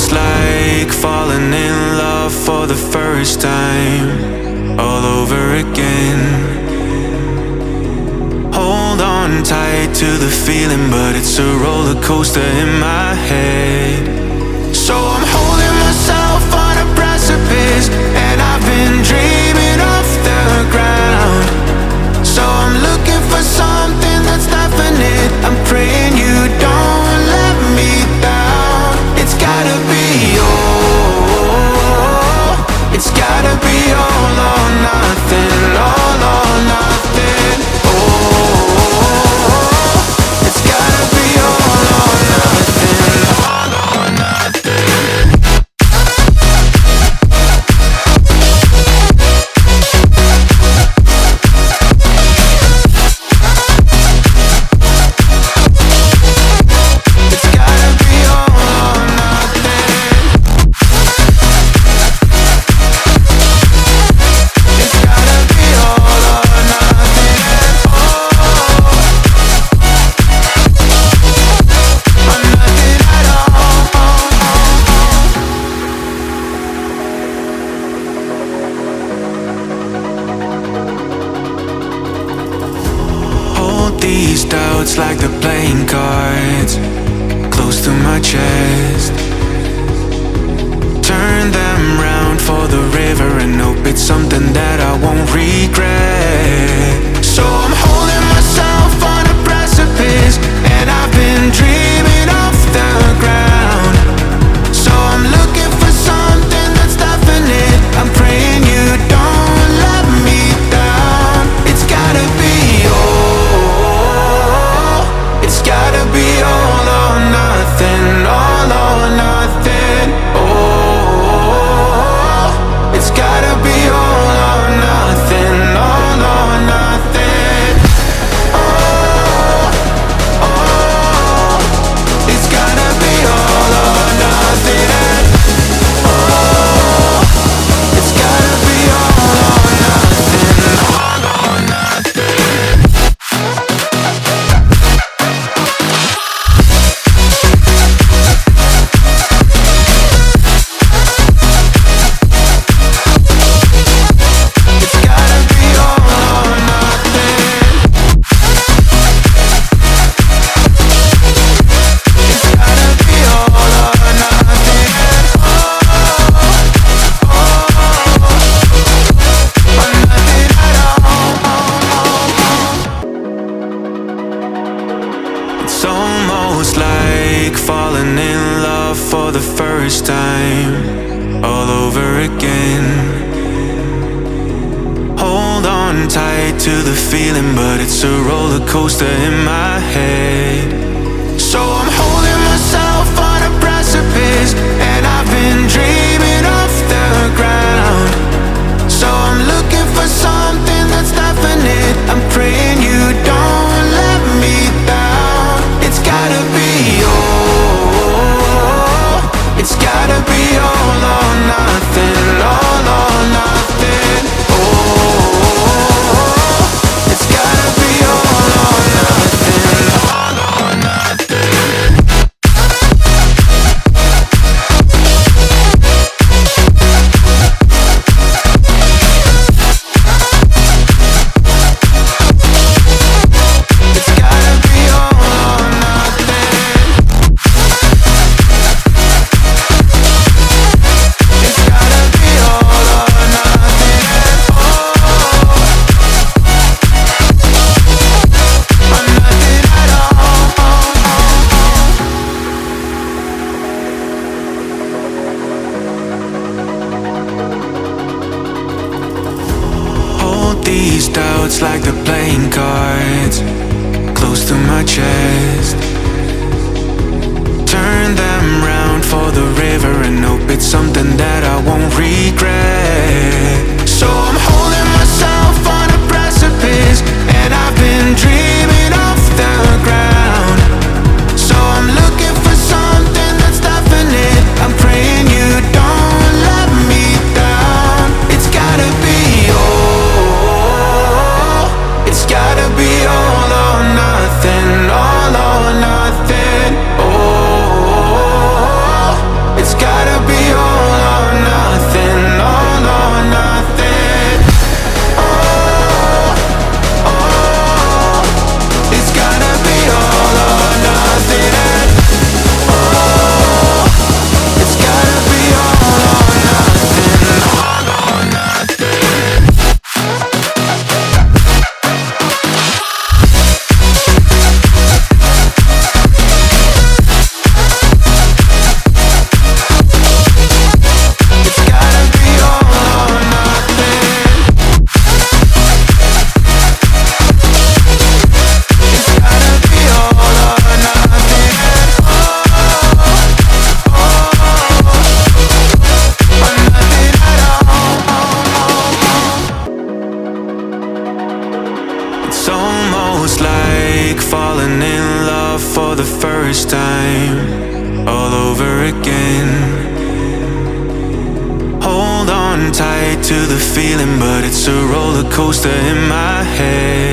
almost like falling in love for the first time, all over again. Hold on tight to the feeling, but it's a roller coaster in my head. So I'm holding myself on a precipice, and I've been dreaming off the ground. So I'm looking for something that's definite. I'm praying you don't let me down. It's gotta be all. It's gotta be all or nothing. All or nothing. Oh, it's gotta be all or nothing. All or nothing. These doubts like the playing cards close to my chest. Turn them round for the river and hope it's something that I won't regret. So I'm holding myself on a precipice, and I've been dreaming off the ground. So I'm looking for something that's definite. I'm praying you don't let me down. It's gotta be it's gotta be all or nothing, all or nothing. Oh, it's gotta be all or nothing, all or nothing. Oh, oh, it's gotta be all or nothing. Oh, it's gotta be all or nothing, all or nothing. It's almost like falling in love for the first time, all over again. Hold on tight to the feeling, but it's a roller coaster in my head. So I'm holding myself on a precipice, and I've been dreaming off the ground. So I'm looking for something that's definite. I'm praying you don't let me down. It's gotta be all. It's gotta be all or nothing. All or nothing. Oh, it's gotta be all or nothing. All or nothing. These doubts like the playing cards close to my chest. Turn them round for the river and hope it's something that I won't regret. So I'm holding myself on a precipice, and I've been dreaming off the ground. So I'm looking for something that's definite. I'm praying you don't let me down. It's gotta be all. It's gotta be all or nothing, all or nothing. Oh, it's gotta almost like falling in love for the first time, all over again. Hold on tight to the feeling, but it's a roller coaster in my head.